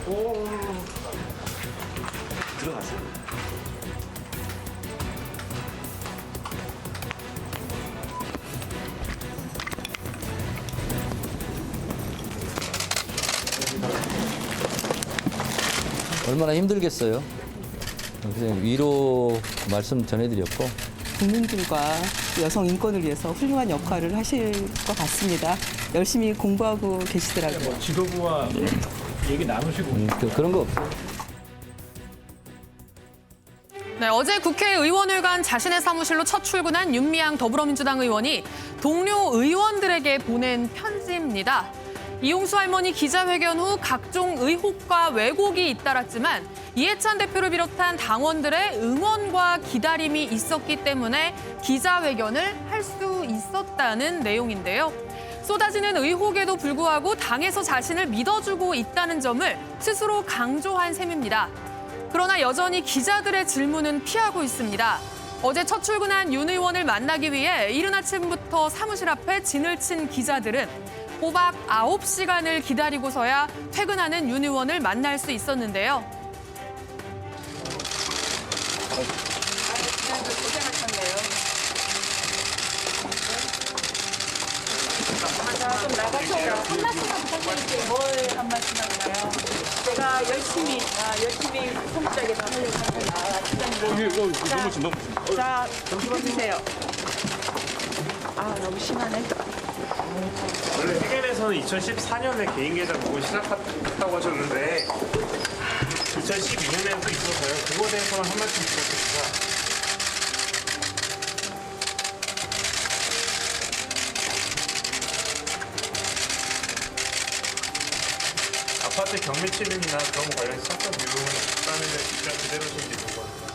오. 들어가세요. 얼마나 힘들겠어요. 그래서 위로 말씀 전해드렸고. 국민들과 여성 인권을 위해서 훌륭한 역할을 하실 것 같습니다. 열심히 공부하고 계시더라고요. 지도부와 얘기 나누시고 그런 거 없어요. 네, 어제 국회의원을 간 자신의 사무실로 첫 출근한 윤미향 더불어민주당 의원이 동료 의원들에게 보낸 편지입니다. 이용수 할머니 기자회견 후 각종 의혹과 왜곡이 잇따랐지만 이해찬 대표를 비롯한 당원들의 응원과 기다림이 있었기 때문에 기자회견을 할 수 있었다는 내용인데요. 쏟아지는 의혹에도 불구하고 당에서 자신을 믿어주고 있다는 점을 스스로 강조한 셈입니다. 그러나 여전히 기자들의 질문은 피하고 있습니다. 어제 첫 출근한 윤 의원을 만나기 위해 이른 아침부터 사무실 앞에 진을 친 기자들은 꼬박 9시간을 기다리고서야 퇴근하는 윤 의원을 만날 수 있었는데요. 좀 나가셔서 한 말씀만 부탁드릴게요. 뭘 한 말씀 할까요? 제가 열심히 소극적에서 하려고 합니다. 기자님. 자, 들어주세요. 아, 너무 심하네. 원래 해결에서는 2014년에 개인 계좌 보고 시작했다고 하셨는데 2012년에는 또 있어서요. 그거에 대해서만 한 말씀 부탁드립니다. 아파트 경매 침입이나 그런 관련 사건 유용은 없다는 입장 그대로신지 궁금합니다.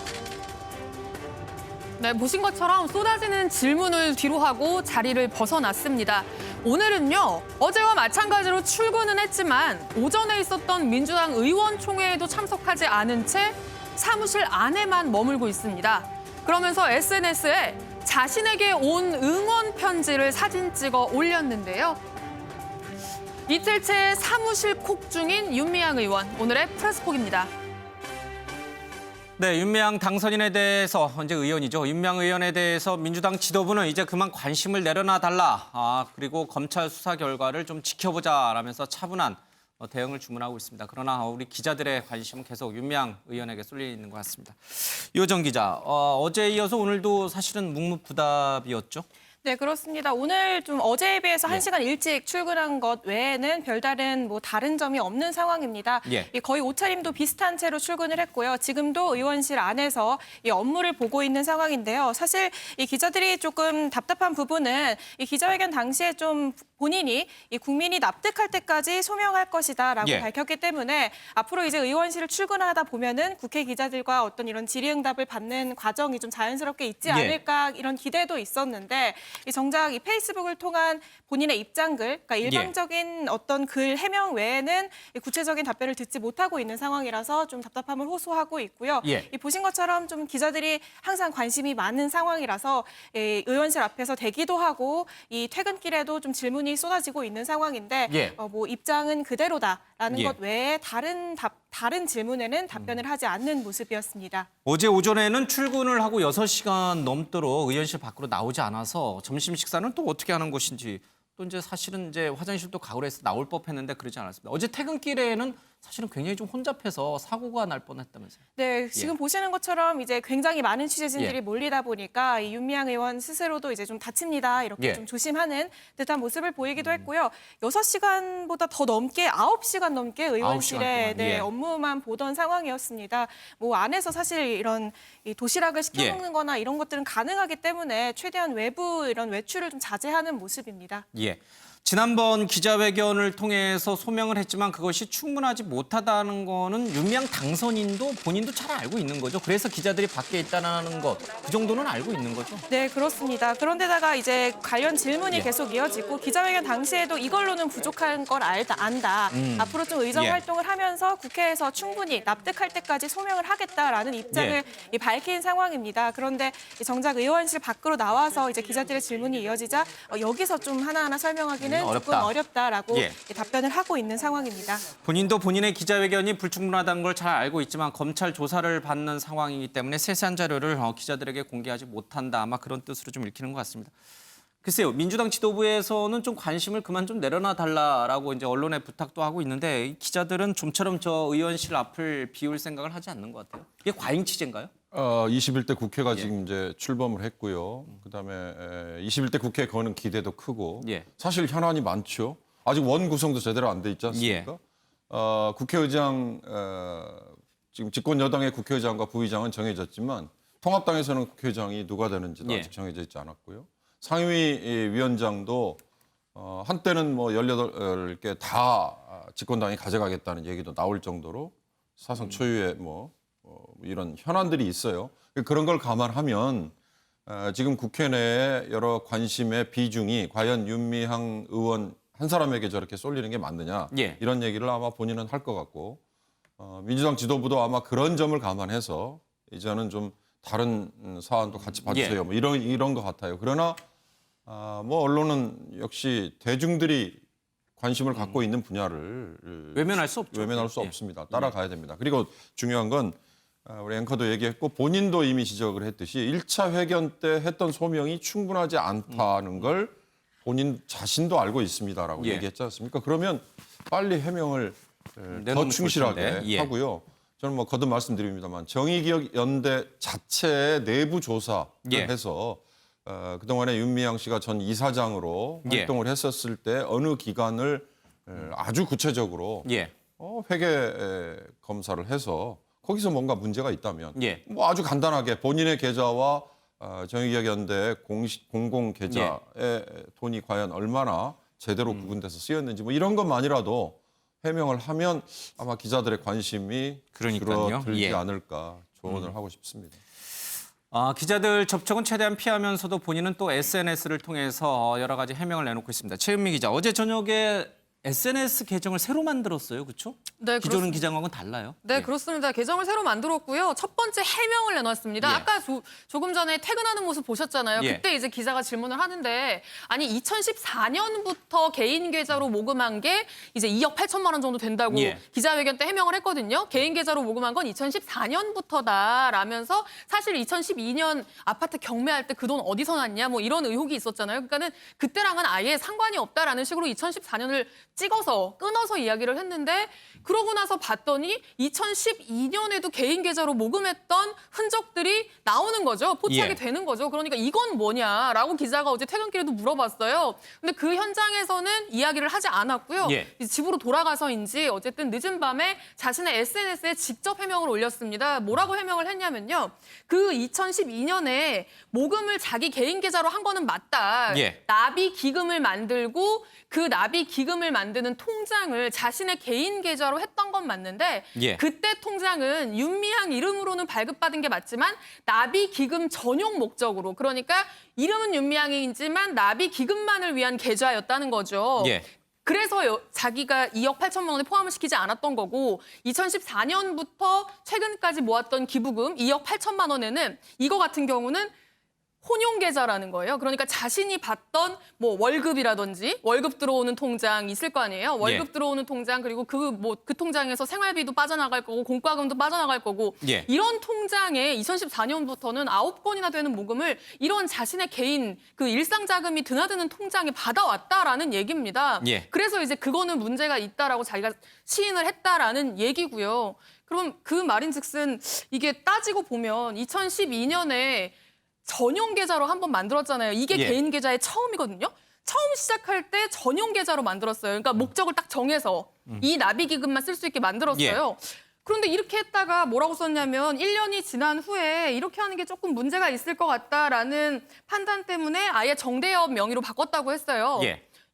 네, 보신 것처럼 쏟아지는 질문을 뒤로 하고 자리를 벗어났습니다. 오늘은요, 어제와 마찬가지로 출근은 했지만 오전에 있었던 민주당 의원총회에도 참석하지 않은 채 사무실 안에만 머물고 있습니다. 그러면서 SNS에 자신에게 온 응원 편지를 사진 찍어 올렸는데요. 이틀째 사무실 콕 중인 윤미향 의원, 오늘의 프레스콕입니다. 네, 윤미향 당선인에 대해서 이제 의원이죠. 윤미향 의원에 대해서 민주당 지도부는 이제 그만 관심을 내려놔 달라. 그리고 검찰 수사 결과를 좀 지켜보자라면서 차분한 대응을 주문하고 있습니다. 그러나 우리 기자들의 관심은 계속 윤미향 의원에게 쏠려 있는 것 같습니다. 유호정 기자, 어제에 이어서 오늘도 사실은 묵묵부답이었죠. 네, 그렇습니다. 오늘 좀 어제에 비해서 1시간 일찍 출근한 것 외에는 별다른 다른 점이 없는 상황입니다. 거의 옷차림도 비슷한 채로 출근을 했고요. 지금도 의원실 안에서 이 업무를 보고 있는 상황인데요. 사실 이 기자들이 조금 답답한 부분은 이 기자회견 당시에 좀 본인이 이 국민이 납득할 때까지 소명할 것이다라고 밝혔기 때문에 앞으로 이제 의원실을 출근하다 보면은 국회 기자들과 어떤 이런 질의응답을 받는 과정이 좀 자연스럽게 있지 않을까 이런 기대도 있었는데 이 정작 이 페이스북을 통한 본인의 입장글, 그러니까 일방적인 어떤 글 해명 외에는 구체적인 답변을 듣지 못하고 있는 상황이라서 좀 답답함을 호소하고 있고요. 이 보신 것처럼 좀 기자들이 항상 관심이 많은 상황이라서 의원실 앞에서 대기도 하고 이 퇴근길에도 좀 질문이 쏟아지고 있는 상황인데 입장은 그대로다라는 것 외에 다른 질문에는 답변을 하지 않는 모습이었습니다. 어제 오전에는 출근을 하고 6시간 넘도록 의원실 밖으로 나오지 않아서 점심 식사는 또 어떻게 하는 것인지 또 이제 사실은 이제 화장실도 가고로 해서 나올 법했는데 그러지 않았습니다. 어제 퇴근길에는 사실은 굉장히 좀 혼잡해서 사고가 날 뻔했다면서요. 네, 지금 보시는 것처럼 이제 굉장히 많은 취재진들이 몰리다 보니까 이 윤미향 의원 스스로도 이제 좀 다칩니다. 이렇게 좀 조심하는 듯한 모습을 보이기도 했고요. 6시간보다 더 넘게 9시간 넘게 의원실에 업무만 보던 상황이었습니다. 안에서 사실 이런 이 도시락을 시켜 먹는 거나 이런 것들은 가능하기 때문에 최대한 외부 이런 외출을 좀 자제하는 모습입니다. 지난번 기자회견을 통해서 소명을 했지만 그것이 충분하지 못하다는 거는 윤미향 당선인도 본인도 잘 알고 있는 거죠. 그래서 기자들이 밖에 있다는 것, 그 정도는 알고 있는 거죠. 네, 그렇습니다. 그런데다가 이제 관련 질문이 계속 이어지고 기자회견 당시에도 이걸로는 부족한 걸 안다. 앞으로 좀 의정 활동을 하면서 국회에서 충분히 납득할 때까지 소명을 하겠다라는 입장을 밝힌 상황입니다. 그런데 정작 의원실 밖으로 나와서 이제 기자들의 질문이 이어지자 여기서 좀 하나하나 설명하기는 보기는 조금 어렵다라고 답변을 하고 있는 상황입니다. 본인도 본인의 기자회견이 불충분하다는 걸 잘 알고 있지만 검찰 조사를 받는 상황이기 때문에 세세한 자료를 기자들에게 공개하지 못한다. 아마 그런 뜻으로 좀 읽히는 것 같습니다. 글쎄요, 민주당 지도부에서는 좀 관심을 그만 좀 내려놔 달라라고 이제 언론에 부탁도 하고 있는데 이 기자들은 좀처럼 저 의원실 앞을 비울 생각을 하지 않는 것 같아요. 이게 과잉 취재인가요? 21대 국회가 지금 이제 출범을 했고요. 그다음에 21대 국회에 거는 기대도 크고 사실 현안이 많죠. 아직 원 구성도 제대로 안 돼 있지 않습니까? 국회의장 지금 집권 여당의 국회의장과 부의장은 정해졌지만 통합당에서는 국회의장이 누가 되는지도 아직 정해져 있지 않았고요. 상임위원장도 한때는 뭐 18개 다 집권당이 가져가겠다는 얘기도 나올 정도로 사상 초유의 이런 현안들이 있어요. 그런 걸 감안하면 지금 국회 내에 여러 관심의 비중이 과연 윤미향 의원 한 사람에게 저렇게 쏠리는 게 맞느냐 이런 얘기를 아마 본인은 할 것 같고 민주당 지도부도 아마 그런 점을 감안해서 이제는 좀 다른 사안도 같이 봐주세요. 뭐 이런 것 같아요. 그러나 언론은 역시 대중들이 관심을 갖고 있는 분야를 외면할 수 없죠. 외면할 수 없습니다. 따라가야 됩니다. 그리고 중요한 건 우리 앵커도 얘기했고 본인도 이미 지적을 했듯이 1차 회견 때 했던 소명이 충분하지 않다는 걸 본인 자신도 알고 있습니다라고 얘기했지 않습니까? 그러면 빨리 해명을 더 충실하게 하고요. 저는 뭐 거듭 말씀드립니다만 정의기억연대 자체의 내부 조사를 해서 그동안에 윤미향 씨가 전 이사장으로 활동을 했었을 때 어느 기간을 아주 구체적으로 회계 검사를 해서 거기서 뭔가 문제가 있다면 뭐 아주 간단하게 본인의 계좌와 정의기억연대 공공 계좌의 돈이 과연 얼마나 제대로 구분돼서 쓰였는지 뭐 이런 것만이라도 해명을 하면 아마 기자들의 관심이 줄어들지 않을까 조언을 하고 싶습니다. 기자들 접촉은 최대한 피하면서도 본인은 또 SNS를 통해서 여러 가지 해명을 내놓고 있습니다. 최은미 기자, 어제 저녁에 SNS 계정을 새로 만들었어요, 그렇죠? 네, 기존 기장하고는 달라요? 네, 그렇습니다. 계정을 새로 만들었고요. 첫 번째 해명을 내놨습니다. 아까 조금 전에 퇴근하는 모습 보셨잖아요. 그때 이제 기자가 질문을 하는데 아니 2014년부터 개인 계좌로 모금한 게 이제 2억 8천만 원 정도 된다고 기자회견 때 해명을 했거든요. 개인 계좌로 모금한 건 2014년부터다라면서 사실 2012년 아파트 경매할 때 그 돈 어디서 났냐 뭐 이런 의혹이 있었잖아요. 그러니까는 그때랑은 아예 상관이 없다라는 식으로 2014년을 찍어서 끊어서 이야기를 했는데 그러고 나서 봤더니 2012년에도 개인 계좌로 모금했던 흔적들이 나오는 거죠. 포착이 되는 거죠. 그러니까 이건 뭐냐라고 기자가 어제 퇴근길에도 물어봤어요. 근데 그 현장에서는 이야기를 하지 않았고요. 집으로 돌아가서인지 어쨌든 늦은 밤에 자신의 SNS에 직접 해명을 올렸습니다. 뭐라고 해명을 했냐면요. 그 2012년에 모금을 자기 개인 계좌로 한 거는 맞다. 나비 기금을 만들고 그 나비 기금을 만드는 통장을 자신의 개인 계좌로 했던 건 맞는데 그때 통장은 윤미향 이름으로는 발급받은 게 맞지만 나비 기금 전용 목적으로 그러니까 이름은 윤미향이지만 나비 기금만을 위한 계좌였다는 거죠. 그래서 자기가 2억 8천만 원에 포함을 시키지 않았던 거고 2014년부터 최근까지 모았던 기부금 2억 8천만 원에는 이거 같은 경우는 혼용 계좌라는 거예요. 그러니까 자신이 받던 뭐 월급이라든지 월급 들어오는 통장 있을 거 아니에요. 월급 들어오는 통장 그리고 그 통장에서 생활비도 빠져나갈 거고 공과금도 빠져나갈 거고 이런 통장에 2014년부터는 9건이나 되는 모금을 이런 자신의 개인 그 일상 자금이 드나드는 통장에 받아왔다라는 얘기입니다. 그래서 이제 그거는 문제가 있다라고 자기가 시인을 했다라는 얘기고요. 그럼 그 말인즉슨 이게 따지고 보면 2012년에 전용 계좌로 한번 만들었잖아요. 이게 개인 계좌의 처음이거든요. 처음 시작할 때 전용 계좌로 만들었어요. 그러니까 목적을 딱 정해서 이 나비 기금만 쓸 수 있게 만들었어요. 그런데 이렇게 했다가 뭐라고 썼냐면 1년이 지난 후에 이렇게 하는 게 조금 문제가 있을 것 같다라는 판단 때문에 아예 정대협 명의로 바꿨다고 했어요.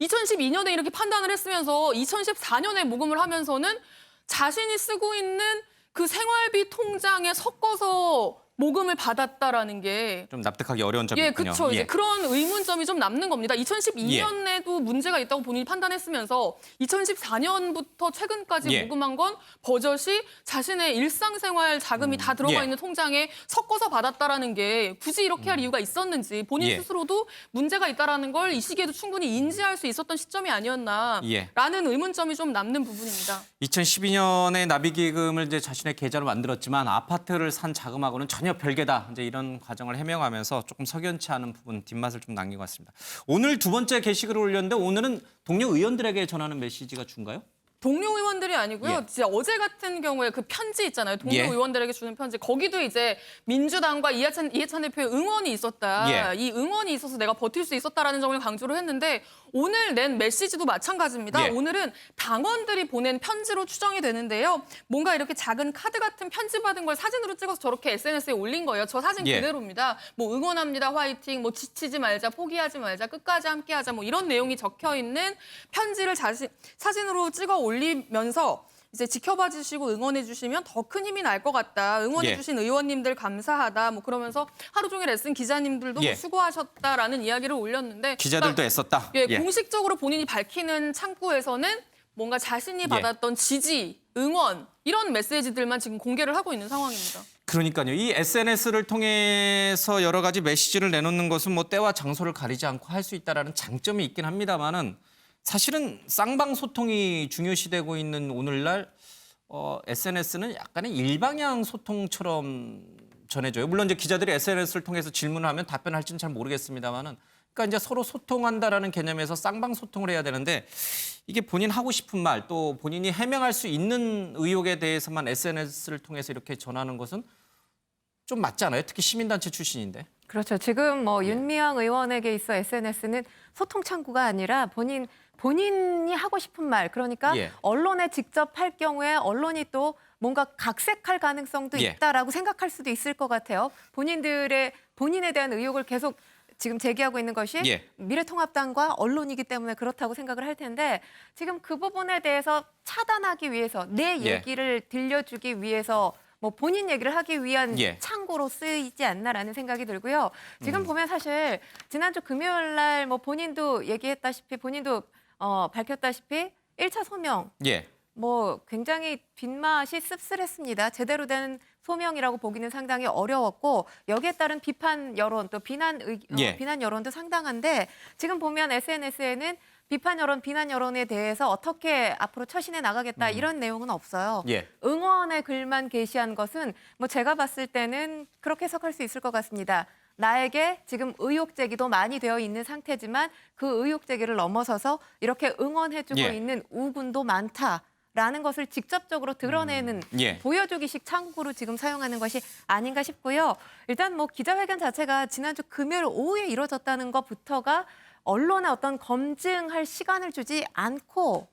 2012년에 이렇게 판단을 했으면서 2014년에 모금을 하면서는 자신이 쓰고 있는 그 생활비 통장에 섞어서 모금을 받았다라는 게 좀 납득하기 어려운 점이 예, 있군요. 그렇죠. 이제 그런 의문점이 좀 남는 겁니다. 2012년에도 문제가 있다고 본인이 판단했으면서 2014년부터 최근까지 예. 모금한 건 버젓이 자신의 일상생활 자금이 다 들어가 예. 있는 통장에 섞어서 받았다라는 게 굳이 이렇게 할 이유가 있었는지 본인 예. 스스로도 문제가 있다라는 걸 이 시기에도 충분히 인지할 수 있었던 시점이 아니었나라는 예. 의문점이 좀 남는 부분입니다. 2012년에 나비기금을 이제 자신의 계좌로 만들었지만 아파트를 산 자금하고는 전혀 별개다. 이제 이런 과정을 해명하면서 조금 석연치 않은 부분 뒷맛을 좀 남긴 것 같습니다. 오늘 두 번째 게시글을 올렸는데 오늘은 동료 의원들에게 전하는 메시지가 준가요? 동료 의원들이 아니고요. 예. 진짜 어제 같은 경우에 그 편지 있잖아요. 동료 예. 의원들에게 주는 편지. 거기도 이제 민주당과 이해찬 대표의 응원이 있었다. 예. 이 응원이 있어서 내가 버틸 수 있었다라는 점을 강조를 했는데 오늘 낸 메시지도 마찬가지입니다. 예. 오늘은 당원들이 보낸 편지로 추정이 되는데요. 뭔가 이렇게 작은 카드 같은 편지 받은 걸 사진으로 찍어서 저렇게 SNS에 올린 거예요. 저 사진 예. 그대로입니다. 뭐 응원합니다, 화이팅, 뭐 지치지 말자, 포기하지 말자, 끝까지 함께하자, 뭐 이런 내용이 적혀 있는 편지를 사진으로 찍어 올리면서 이제 지켜봐 주시고 응원해 주시면 더 큰 힘이 날 것 같다. 응원해 예. 주신 의원님들 감사하다. 뭐 그러면서 하루 종일 애쓴 기자님들도 예. 뭐 수고하셨다라는 이야기를 올렸는데 기자들도 애썼다. 예, 공식적으로 본인이 밝히는 창구에서는 뭔가 자신이 받았던 지지, 응원 이런 메시지들만 지금 공개를 하고 있는 상황입니다. 그러니까요. 이 SNS를 통해서 여러 가지 메시지를 내놓는 것은 뭐 때와 장소를 가리지 않고 할 수 있다라는 장점이 있긴 합니다만은 사실은 쌍방 소통이 중요시되고 있는 오늘날 SNS는 약간의 일방향 소통처럼 전해져요. 물론 이제 기자들이 SNS를 통해서 질문을 하면 답변할지는 잘 모르겠습니다만은 그러니까 이제 서로 소통한다라는 개념에서 쌍방 소통을 해야 되는데 이게 본인 하고 싶은 말 또 본인이 해명할 수 있는 의혹에 대해서만 SNS를 통해서 이렇게 전하는 것은 좀 맞지 않아요? 특히 시민단체 출신인데. 그렇죠. 지금 뭐 윤미향 의원에게 있어 SNS는 소통 창구가 아니라 본인이 하고 싶은 말, 그러니까 예. 언론에 직접 할 경우에 언론이 또 뭔가 각색할 가능성도 예. 있다라고 생각할 수도 있을 것 같아요. 본인에 대한 의혹을 계속 지금 제기하고 있는 것이 예. 미래통합당과 언론이기 때문에 그렇다고 생각을 할 텐데 지금 그 부분에 대해서 차단하기 위해서 내 예. 얘기를 들려주기 위해서 뭐 본인 얘기를 하기 위한 예. 창구로 쓰이지 않나라는 생각이 들고요. 지금 보면 사실 지난주 금요일 날 뭐 본인도 얘기했다시피 본인도 밝혔다시피 1차 소명 예. 뭐 굉장히 뒷맛이 씁쓸했습니다. 제대로 된 소명이라고 보기는 상당히 어려웠고 여기에 따른 비판 여론 또 비난 여론도 상당한데 지금 보면 SNS에는 비판 여론, 비난 여론에 대해서 어떻게 앞으로 처신해 나가겠다 이런 내용은 없어요. 예. 응원의 글만 게시한 것은 뭐 제가 봤을 때는 그렇게 해석할 수 있을 것 같습니다. 나에게 지금 의혹 제기도 많이 되어 있는 상태지만 그 의혹 제기를 넘어서서 이렇게 응원해주고 예. 있는 우군도 많다라는 것을 직접적으로 드러내는 예. 보여주기식 창구로 지금 사용하는 것이 아닌가 싶고요. 일단 뭐 기자회견 자체가 지난주 금요일 오후에 이루어졌다는 것부터가 언론에 어떤 검증할 시간을 주지 않고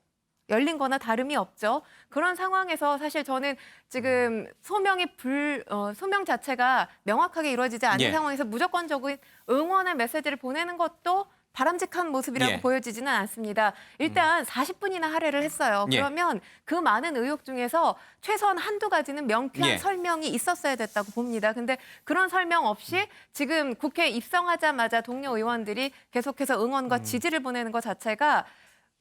열린 거나 다름이 없죠. 그런 상황에서 사실 저는 지금 소명 자체가 명확하게 이루어지지 않은 예. 상황에서 무조건적인 응원의 메시지를 보내는 것도 바람직한 모습이라고 예. 보여지지는 않습니다. 일단 40분이나 할애를 했어요. 예. 그러면 그 많은 의혹 중에서 최소한 한두 가지는 명쾌한 예. 설명이 있었어야 됐다고 봅니다. 근데 그런 설명 없이 지금 국회에 입성하자마자 동료 의원들이 계속해서 응원과 지지를 보내는 것 자체가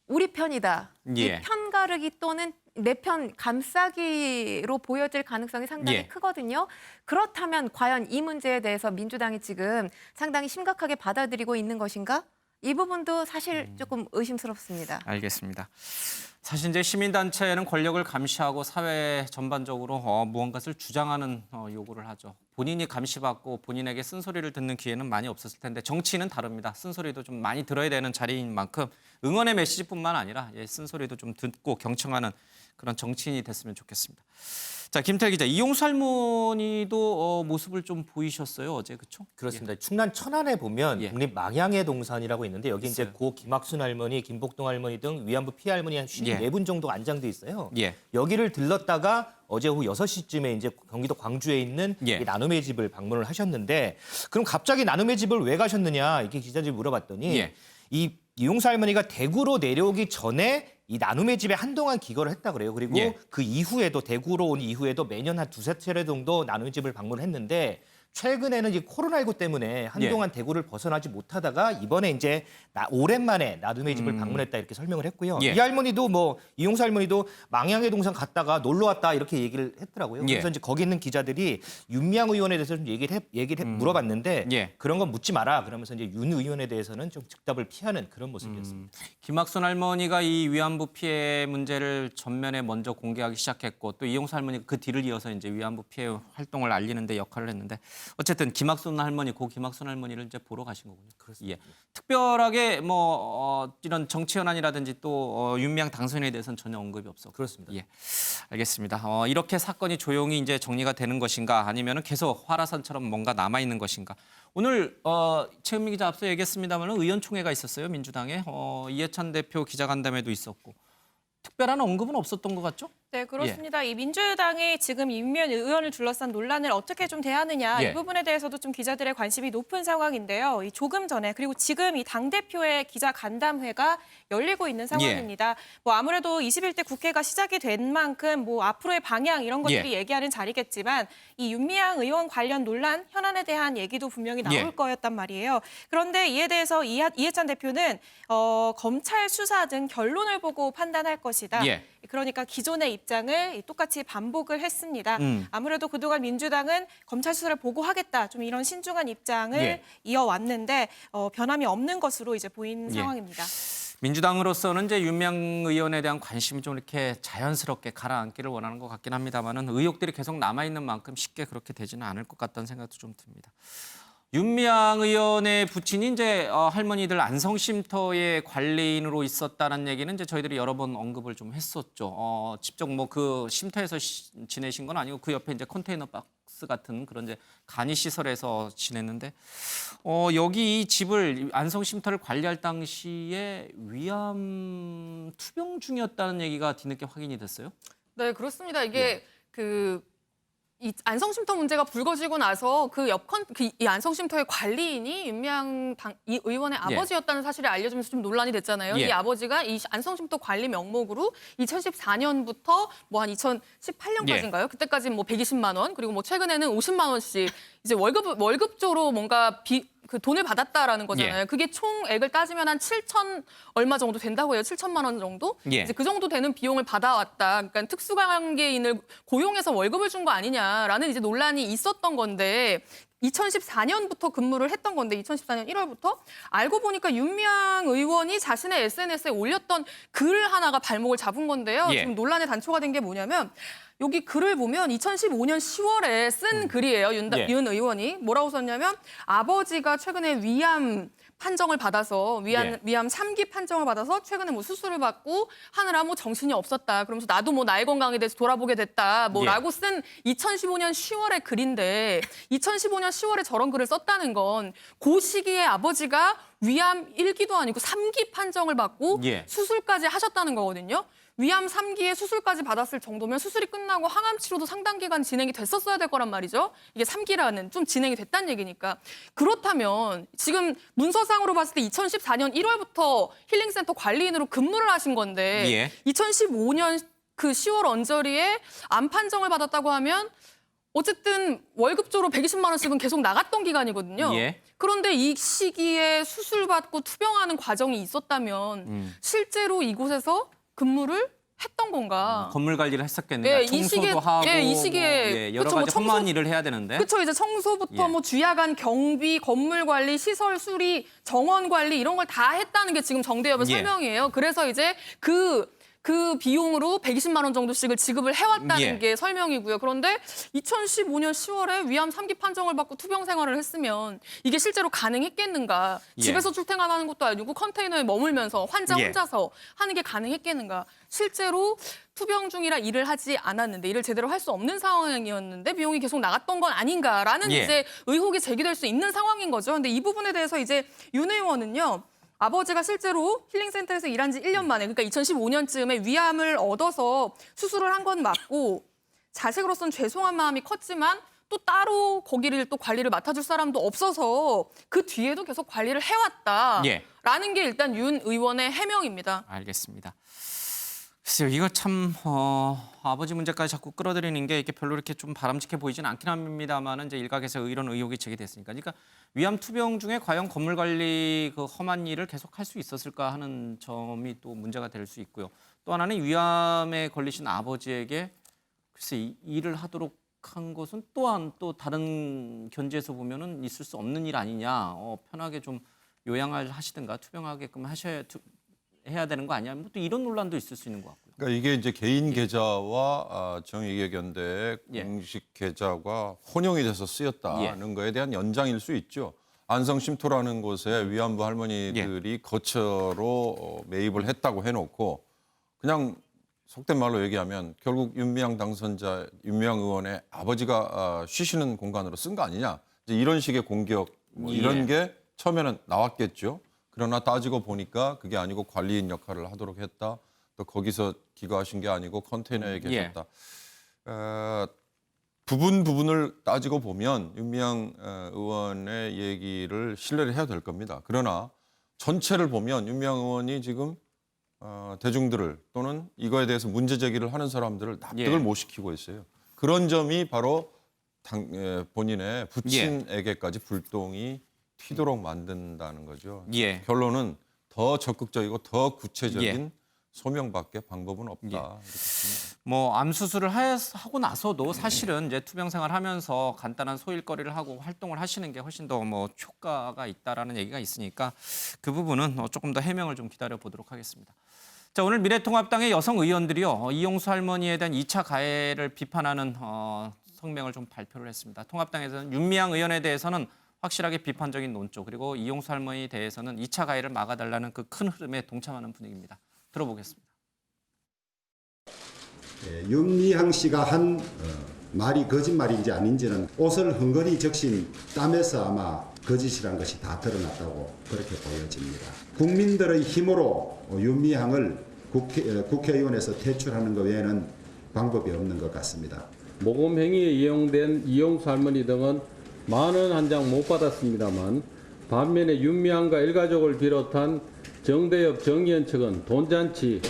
우리 편이다. 예. 이 편가르기 또는 내 편 감싸기로 보여질 가능성이 상당히 예. 크거든요. 그렇다면 과연 이 문제에 대해서 민주당이 지금 상당히 심각하게 받아들이고 있는 것인가? 이 부분도 사실 조금 의심스럽습니다. 알겠습니다. 사실 이제 시민단체는 권력을 감시하고 사회 전반적으로 무언가를 주장하는 요구를 하죠. 본인이 감시받고 본인에게 쓴소리를 듣는 기회는 많이 없었을 텐데 정치는 다릅니다. 쓴소리도 좀 많이 들어야 되는 자리인 만큼 응원의 메시지뿐만 아니라 쓴소리도 좀 듣고 경청하는 그런 정치인이 됐으면 좋겠습니다. 자, 김태희 기자, 이용수 할머니도 모습을 좀 보이셨어요 어제, 그렇죠? 그렇습니다. 충남 천안에 보면 예. 국립 망향의 동산이라고 있는데 여기 이제 고 김학순 할머니, 김복동 할머니 등 위안부 피해 할머니 한 54분 정도 안장돼 있어요. 예. 여기를 들렀다가 어제 오후 6시쯤에 이제 경기도 광주에 있는 예. 이 나눔의 집을 방문을 하셨는데 그럼 갑자기 나눔의 집을 왜 가셨느냐 이렇게 기자들이 물어봤더니 예. 이 이용수 할머니가 대구로 내려오기 전에 이 나눔의 집에 한동안 기거를 했다 그래요. 그리고 예. 그 이후에도 대구로 온 이후에도 매년 한 두세 차례 정도 나눔의 집을 방문했는데 최근에는 이 코로나19 때문에 한동안 대구를 벗어나지 못하다가 이번에 이제 오랜만에 나둠의 집을 방문했다 이렇게 설명을 했고요. 이 할머니도 뭐 이용수 할머니도 망향의 동산 갔다가 놀러 왔다 이렇게 얘기를 했더라고요. 그래서 이제 거기 있는 기자들이 윤미향 의원에 대해서 좀 얘기를 물어봤는데 그런 건 묻지 마라. 그러면서 이제 윤 의원에 대해서는 좀 즉답을 피하는 그런 모습이었습니다. 김학순 할머니가 이 위안부 피해 문제를 전면에 먼저 공개하기 시작했고 또 이용수 할머니가 그 뒤를 이어서 이제 위안부 피해 활동을 알리는 데 역할을 했는데 어쨌든 김학순 할머니, 고 김학순 할머니를 이제 보러 가신 거군요. 예. 특별하게 뭐 이런 정치 현안이라든지 또 윤미향 당선인에 대해서는 전혀 언급이 없었고. 그렇습니다. 예. 알겠습니다. 이렇게 사건이 조용히 이제 정리가 되는 것인가 아니면은 계속 화라산처럼 뭔가 남아 있는 것인가. 오늘 최은미 기자 앞서 얘기했습니다만 의원총회가 있었어요. 민주당에 이해찬 대표 기자간담회도 있었고 특별한 언급은 없었던 것 같죠? 네, 그렇습니다. 이 민주당이 지금 윤미향 의원을 둘러싼 논란을 어떻게 좀 대하느냐 이 부분에 대해서도 좀 기자들의 관심이 높은 상황인데요. 이 조금 전에 그리고 지금 이 당대표의 기자간담회가 열리고 있는 상황입니다. 뭐 아무래도 21대 국회가 시작이 된 만큼 뭐 앞으로의 방향 이런 것들이 얘기하는 자리겠지만 이 윤미향 의원 관련 논란 현안에 대한 얘기도 분명히 나올 거였단 말이에요. 그런데 이에 대해서 이해찬 대표는 검찰 수사 등 결론을 보고 판단할 것이다. 그러니까 기존의 입장을 똑같이 반복을 했습니다. 아무래도 그동안 민주당은 검찰 수사를 보고하겠다. 좀 이런 신중한 입장을 이어왔는데 변함이 없는 것으로 이제 보이는 상황입니다. 민주당으로서는 이제 윤미향 의원에 대한 관심이 좀 이렇게 자연스럽게 가라앉기를 원하는 것 같긴 합니다만은 의혹들이 계속 남아 있는 만큼 쉽게 그렇게 되지는 않을 것 같다는 생각도 좀 듭니다. 윤미향 의원의 부친이 이제 할머니들 안성쉼터의 관리인으로 있었다는 얘기는 이제 저희들이 여러 번 언급을 좀 했었죠. 직접 뭐 그 쉼터에서 지내신 건 아니고 그 옆에 이제 컨테이너 박스 같은 그런 이제 간이 시설에서 지냈는데 여기 이 집을 안성쉼터를 관리할 당시에 위암 투병 중이었다는 얘기가 뒤늦게 확인이 됐어요. 네, 그렇습니다. 이게 이 안성쉼터 문제가 불거지고 나서 이 안성쉼터의 관리인이 윤미향 이 의원의 아버지였다는 사실이 알려지면서 좀 논란이 됐잖아요. 이 아버지가 이 안성쉼터 관리 명목으로 2014년부터 뭐 한 2018년까지인가요? 그때까지 뭐 120만 원 그리고 뭐 최근에는 50만 원씩 이제 월급조로 뭔가 그 돈을 받았다라는 거잖아요. 그게 총액을 따지면 한 7천 얼마 정도 된다고 해요. 7천만 원 정도? 이제 그 정도 되는 비용을 받아왔다. 그러니까 특수관계인을 고용해서 월급을 준 거 아니냐라는 이제 논란이 있었던 건데 2014년부터 근무를 했던 건데 2014년 1월부터 알고 보니까 윤미향 의원이 자신의 SNS에 올렸던 글 하나가 발목을 잡은 건데요. 지금 논란의 단초가 된 게 뭐냐면 여기 글을 보면 2015년 10월에 쓴 글이에요. 윤 의원이 뭐라고 썼냐면 아버지가 최근에 위암 판정을 받아서 위암 3기 판정을 받아서 최근에 뭐 수술을 받고 하느라 뭐 정신이 없었다. 그러면서 나도 뭐 나의 건강에 대해서 돌아보게 됐다. 뭐라고 쓴 2015년 10월의 글인데 2015년 10월에 저런 글을 썼다는 건 그 시기에 아버지가 위암 1기도 아니고 3기 판정을 받고 수술까지 하셨다는 거거든요. 위암 3기에 수술까지 받았을 정도면 수술이 끝나고 항암 치료도 상당 기간 진행이 됐었어야 될 거란 말이죠. 이게 3기라는 좀 진행이 됐다는 얘기니까. 그렇다면 지금 문서상으로 봤을 때 2014년 1월부터 힐링센터 관리인으로 근무를 하신 건데 2015년 그 10월 언저리에 암 판정을 받았다고 하면 어쨌든 월급조로 120만 원씩은 계속 나갔던 기간이거든요. 그런데 이 시기에 수술받고 투병하는 과정이 있었다면 실제로 이곳에서 근무를 했던 건가? 건물 관리를 했었겠네요. 청소도 하고 이 시기에 여러 가지 험한 일을 해야 되는데. 그렇죠. 이제 청소부터 뭐 주야간 경비, 건물 관리, 시설 수리, 정원 관리 이런 걸 다 했다는 게 지금 정대협의 설명이에요. 그래서 이제 그 비용으로 120만 원 정도씩을 지급을 해왔다는 게 설명이고요. 그런데 2015년 10월에 위암 3기 판정을 받고 투병 생활을 했으면 이게 실제로 가능했겠는가. 집에서 출퇴근하는 것도 아니고 컨테이너에 머물면서 환자 혼자서 하는 게 가능했겠는가. 실제로 투병 중이라 일을 하지 않았는데 일을 제대로 할 수 없는 상황이었는데 비용이 계속 나갔던 건 아닌가라는 이제 의혹이 제기될 수 있는 상황인 거죠. 근데 이 부분에 대해서 이제 윤 의원은요. 아버지가 실제로 힐링센터에서 일한 지 1년 만에 그러니까 2015년쯤에 위암을 얻어서 수술을 한 건 맞고 자식으로서는 죄송한 마음이 컸지만 또 따로 거기를 또 관리를 맡아줄 사람도 없어서 그 뒤에도 계속 관리를 해왔다라는 게 일단 윤 의원의 해명입니다. 알겠습니다. 글쎄요, 이거 참 아버지 문제까지 자꾸 끌어들이는 게 이게 별로 이렇게 좀 바람직해 보이진 않긴 합니다만은 이제 일각에서 이런 의혹이 제기됐으니까, 그러니까 위암 투병 중에 과연 건물 관리 그 험한 일을 계속 할 수 있었을까 하는 점이 또 문제가 될 수 있고요. 또 하나는 위암에 걸리신 아버지에게 글쎄 이 일을 하도록 한 것은 또한 또 다른 견지에서 보면은 있을 수 없는 일 아니냐, 편하게 좀 요양을 하시든가 투병하게끔 해야 되는 거 아니야? 뭐 또 이런 논란도 있을 수 있는 것 같고요. 그러니까 이게 이제 개인 계좌와 정의개견대 예. 공식 계좌가 혼용이 돼서 쓰였다는 거에 대한 연장일 수 있죠. 안성쉼터라는 곳에 위안부 할머니들이 거처로 매입을 했다고 해놓고 그냥 속된 말로 얘기하면 결국 윤미향 당선자, 윤미향 의원의 아버지가 쉬시는 공간으로 쓴 거 아니냐. 이제 이런 식의 공격 뭐 이런 게 처음에는 나왔겠죠. 그러나 따지고 보니까 그게 아니고 관리인 역할을 하도록 했다. 또 거기서 기거하신 게 아니고 컨테이너에 계셨다. 부분을 따지고 보면 윤미향 의원의 얘기를 신뢰를 해야 될 겁니다. 그러나 전체를 보면 윤미향 의원이 지금 대중들을 또는 이거에 대해서 문제 제기를 하는 사람들을 납득을 못 시키고 있어요. 그런 점이 바로 본인의 부친에게까지 불똥이 튀도록 만든다는 거죠. 결론은 더 적극적이고 더 구체적인 소명밖에 방법은 없다. 뭐 암 수술을 하고 나서도 사실은 이제 투병 생활하면서 간단한 소일거리를 하고 활동을 하시는 게 훨씬 더 뭐 효과가 있다라는 얘기가 있으니까 그 부분은 조금 더 해명을 좀 기다려 보도록 하겠습니다. 자, 오늘 미래통합당의 여성 의원들이요 이용수 할머니에 대한 2차 가해를 비판하는 성명을 좀 발표를 했습니다. 통합당에서는 윤미향 의원에 대해서는 확실하게 비판적인 논조, 그리고 이용수 할머니에 대해서는 2차 가해를 막아달라는 그 큰 흐름에 동참하는 분위기입니다. 들어보겠습니다. 윤미향 씨가 한 말이 거짓말인지 아닌지는 옷을 흥건히 적신 땀에서 아마 거짓이란 것이 다 드러났다고 그렇게 보여집니다. 국민들의 힘으로 윤미향을 국회의원에서 퇴출하는 것 외에는 방법이 없는 것 같습니다. 모금 행위에 이용된 이용수 할머니 등은 만원 한 장 못 받았습니다만 반면에 윤미향과 일가족을 비롯한 정대협 정의원 측은 돈잔치,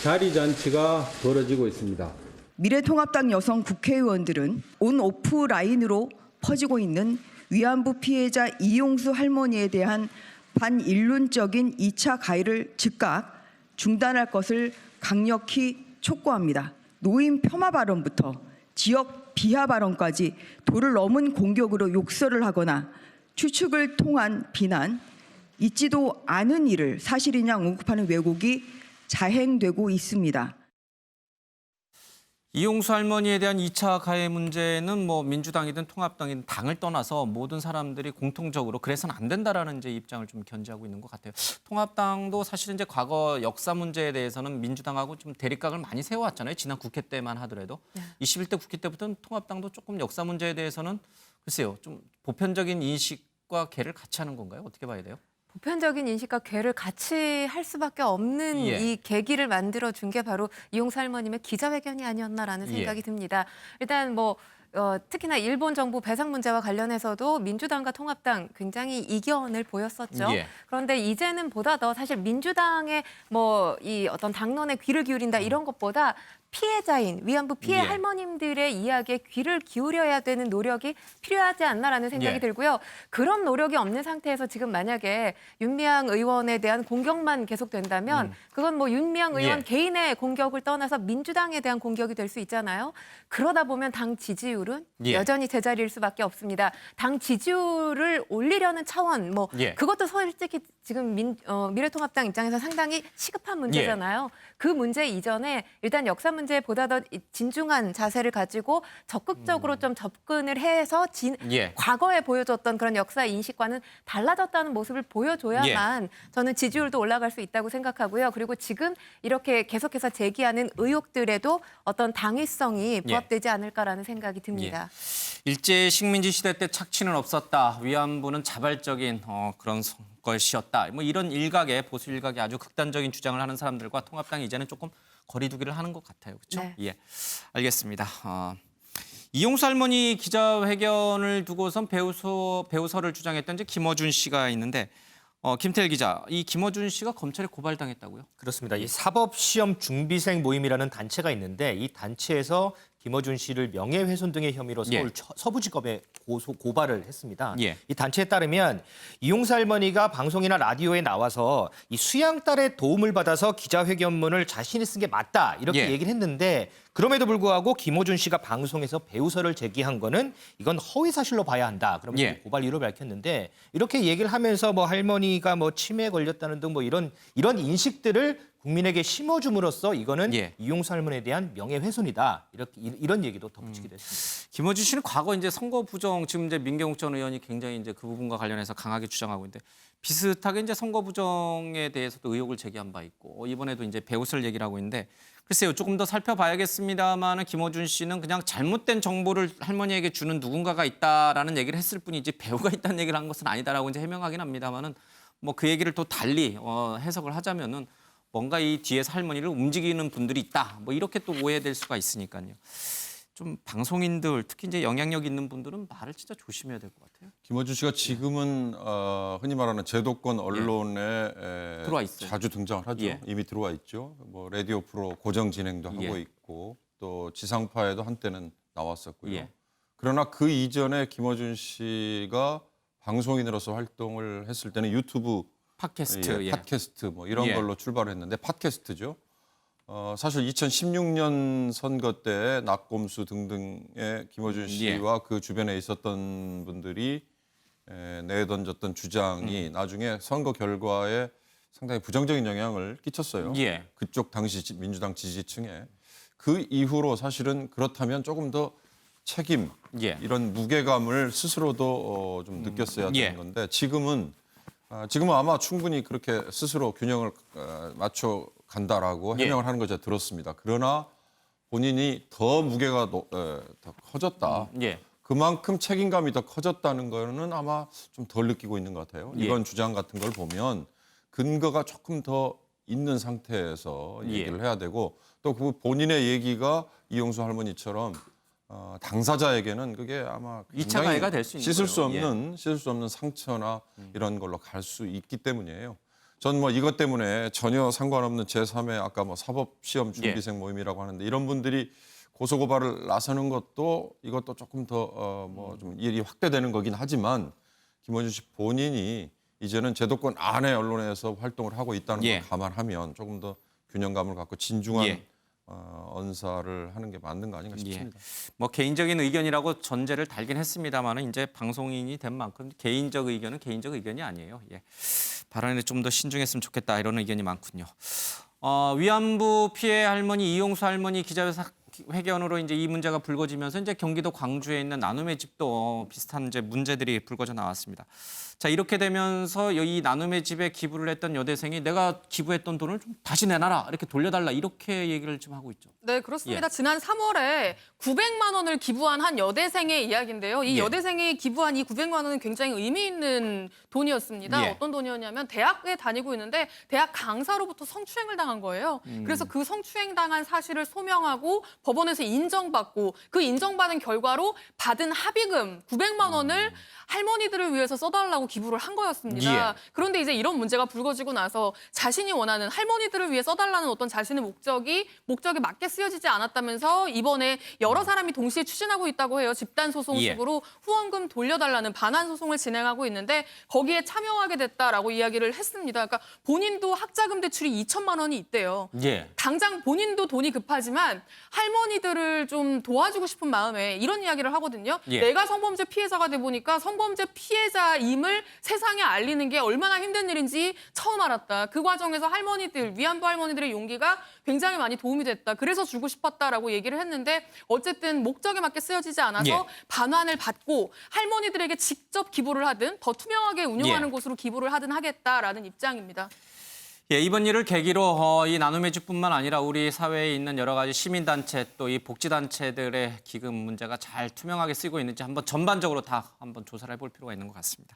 자리잔치가 벌어지고 있습니다. 미래통합당 여성 국회의원들은 온 오프라인으로 퍼지고 있는 위안부 피해자 이용수 할머니에 대한 반인륜적인 2차 가해를 즉각 중단할 것을 강력히 촉구합니다. 노인 폄하 발언부터 지역 비하 발언까지 도를 넘은 공격으로 욕설을 하거나 추측을 통한 비난, 있지도 않은 일을 사실이냐 언급하는 왜곡이 자행되고 있습니다. 이용수 할머니에 대한 2차 가해 문제는 뭐 민주당이든 통합당이든 당을 떠나서 모든 사람들이 공통적으로 그래서는 안 된다라는 이제 입장을 좀 견지하고 있는 것 같아요. 통합당도 사실은 이제 과거 역사 문제에 대해서는 민주당하고 좀 대립각을 많이 세워왔잖아요. 지난 국회 때만 하더라도. 21대 국회 때부터는 통합당도 조금 역사 문제에 대해서는 글쎄요, 좀 보편적인 인식과 궤를 같이 하는 건가요? 어떻게 봐야 돼요? 보편적인 인식과 궤를 같이 할 수밖에 없는 이 계기를 만들어준 게 바로 이용수 할머님의 기자회견이 아니었나라는 생각이 듭니다. 일단 뭐 특히나 일본 정부 배상 문제와 관련해서도 민주당과 통합당 굉장히 이견을 보였었죠. 그런데 이제는 보다 더 사실 민주당의 뭐 이 어떤 당론에 귀를 기울인다 이런 것보다 피해자인 위안부 피해 할머님들의 이야기에 귀를 기울여야 되는 노력이 필요하지 않나라는 생각이 들고요. 그런 노력이 없는 상태에서 지금 만약에 윤미향 의원에 대한 공격만 계속된다면 그건 뭐 윤미향 의원 개인의 공격을 떠나서 민주당에 대한 공격이 될 수 있잖아요. 그러다 보면 당 지지율은 여전히 제자리일 수밖에 없습니다. 당 지지율을 올리려는 차원, 뭐 그것도 솔직히 지금 미래통합당 입장에서 상당히 시급한 문제잖아요. 그 문제 이전에 일단 역사 문제보다 더 진중한 자세를 가지고 적극적으로 좀 접근을 해서 과거에 보여줬던 그런 역사 인식과는 달라졌다는 모습을 보여줘야만 저는 지지율도 올라갈 수 있다고 생각하고요. 그리고 지금 이렇게 계속해서 제기하는 의혹들에도 어떤 당위성이 부합되지 않을까라는 생각이 듭니다. 일제 식민지 시대 때 착취는 없었다. 위안부는 자발적인 그런 것이었다. 뭐 이런 일각의 보수 일각의 아주 극단적인 주장을 하는 사람들과 통합당이 이제는 조금 거리두기를 하는 것 같아요. 그렇죠? 예, 알겠습니다. 이용수 할머니 기자회견을 두고선 배우설을 주장했던 이제 김어준 씨가 있는데 김태일 기자, 이 김어준 씨가 검찰에 고발당했다고요? 그렇습니다. 이 사법시험 준비생 모임이라는 단체가 있는데 이 단체에서 김어준 씨를 명예훼손 등의 혐의로 서울 서부지검에 고발을 했습니다. 이 단체에 따르면 이용수 할머니가 방송이나 라디오에 나와서 이 수양딸의 도움을 받아서 기자회견문을 자신이 쓴 게 맞다 이렇게 얘기를 했는데 그럼에도 불구하고 김어준 씨가 방송에서 배우설을 제기한 거는 이건 허위 사실로 봐야 한다. 그러면서 고발 이유를 밝혔는데 이렇게 얘기를 하면서 뭐 할머니가 뭐 치매에 걸렸다는 등 뭐 이런 인식들을 국민에게 심어줌으로써 이거는 이용수 할머니에 대한 명예훼손이다. 이런 얘기도 덧붙이게 됐습니다. 김어준 씨는 과거 이제 선거 부정, 지금 이제 민경욱 전 의원이 굉장히 이제 그 부분과 관련해서 강하게 주장하고 있는데 비슷하게 이제 선거 부정에 대해서도 의혹을 제기한 바 있고 이번에도 이제 배우설 얘기를 하고 있는데 글쎄요, 조금 더 살펴봐야겠습니다만은 김어준 씨는 그냥 잘못된 정보를 할머니에게 주는 누군가가 있다라는 얘기를 했을 뿐이지 배우가 있다는 얘기를 한 것은 아니다라고 이제 해명하긴 합니다만은 뭐 그 얘기를 또 달리 해석을 하자면은 뭔가 이 뒤에서 할머니를 움직이는 분들이 있다. 뭐 이렇게 또 오해될 수가 있으니까요. 좀 방송인들 특히 이제 영향력 있는 분들은 말을 진짜 조심해야 될 것 같아요. 김어준 씨가 지금은 흔히 말하는 제도권 언론에 들어와 있어요. 자주 등장을 하죠. 이미 들어와 있죠. 뭐 라디오 프로 고정 진행도 하고 있고 또 지상파에도 한때는 나왔었고요. 그러나 그 이전에 김어준 씨가 방송인으로서 활동을 했을 때는 유튜브 팟캐스트, 팟캐스트 뭐 이런 걸로 출발했는데 팟캐스트죠. 사실 2016년 선거 때 낙곰수 등등의 김어준 씨와 그 주변에 있었던 분들이 내던졌던 주장이 나중에 선거 결과에 상당히 부정적인 영향을 끼쳤어요. 그쪽 당시 민주당 지지층에. 그 이후로 사실은 그렇다면 조금 더 책임, 이런 무게감을 스스로도 좀 느꼈어야 되는 건데 지금은 아마 충분히 그렇게 스스로 균형을 맞춰 간다라고 해명을 하는 걸 제가 들었습니다. 그러나 본인이 더 무게가 더 커졌다. 그만큼 책임감이 더 커졌다는 거는 아마 좀 덜 느끼고 있는 것 같아요. 이번 주장 같은 걸 보면 근거가 조금 더 있는 상태에서 얘기를 해야 되고 또 그 본인의 얘기가 이용수 할머니처럼 당사자에게는 그게 아마 2차 가해가 될 수 있는 씻을 수 없는 상처나 이런 걸로 갈 수 있기 때문이에요. 전 뭐 이것 때문에 전혀 상관없는 제3의 아까 뭐 사법시험 준비생 모임이라고 하는데 이런 분들이 고소고발을 나서는 것도 이것도 조금 더 뭐 좀 일이 확대되는 거긴 하지만 김어준 씨 본인이 이제는 제도권 안에 언론에서 활동을 하고 있다는 걸 감안하면 조금 더 균형감을 갖고 진중한 언사를 하는 게 맞는 거 아닌가 싶습니다. 뭐 개인적인 의견이라고 전제를 달긴 했습니다만은 이제 방송인이 된 만큼 개인적 의견은 개인적 의견이 아니에요. 발언에 좀 더 신중했으면 좋겠다 이런 의견이 많군요. 위안부 피해 할머니 이용수 할머니 기자회견으로 이제 이 문제가 불거지면서 이제 경기도 광주에 있는 나눔의 집도 비슷한 이제 문제들이 불거져 나왔습니다. 자, 이렇게 되면서 이 나눔의 집에 기부를 했던 여대생이 내가 기부했던 돈을 좀 다시 내놔라 이렇게 돌려달라 이렇게 얘기를 좀 하고 있죠. 네, 그렇습니다. 지난 3월에 900만 원을 기부한 한 여대생의 이야기인데요. 이 여대생이 기부한 이 900만 원은 굉장히 의미 있는 돈이었습니다. 어떤 돈이었냐면 대학에 다니고 있는데 대학 강사로부터 성추행을 당한 거예요. 그래서 그 성추행 당한 사실을 소명하고 법원에서 인정받고 그 인정받은 결과로 받은 합의금 900만 원을 할머니들을 위해서 써달라고 기부를 한 거였습니다. 그런데 이제 이런 문제가 불거지고 나서 자신이 원하는 할머니들을 위해 써달라는 어떤 자신의 목적에 맞게 쓰여지지 않았다면서 이번에 여러 사람이 동시에 추진하고 있다고 해요. 집단 소송식으로 후원금 돌려달라는 반환 소송을 진행하고 있는데 거기에 참여하게 됐다라고 이야기를 했습니다. 그러니까 본인도 학자금 대출이 2천만 원이 있대요. 당장 본인도 돈이 급하지만 할머니들을 좀 도와주고 싶은 마음에 이런 이야기를 하거든요. 내가 성범죄 피해자가 돼 보니까 성범죄 피해자임을 세상에 알리는 게 얼마나 힘든 일인지 처음 알았다. 그 과정에서 위안부 할머니들의 용기가 굉장히 많이 도움이 됐다. 그래서 주고 싶었다라고 얘기를 했는데 어쨌든 목적에 맞게 쓰여지지 않아서 반환을 받고 할머니들에게 직접 기부를 하든 더 투명하게 운영하는 곳으로 기부를 하든 하겠다라는 입장입니다. 이번 일을 계기로 이 나눔의 집뿐만 아니라 우리 사회에 있는 여러 가지 시민단체 또 이 복지단체들의 기금 문제가 잘 투명하게 쓰이고 있는지 한번 전반적으로 다 한번 조사를 해볼 필요가 있는 것 같습니다.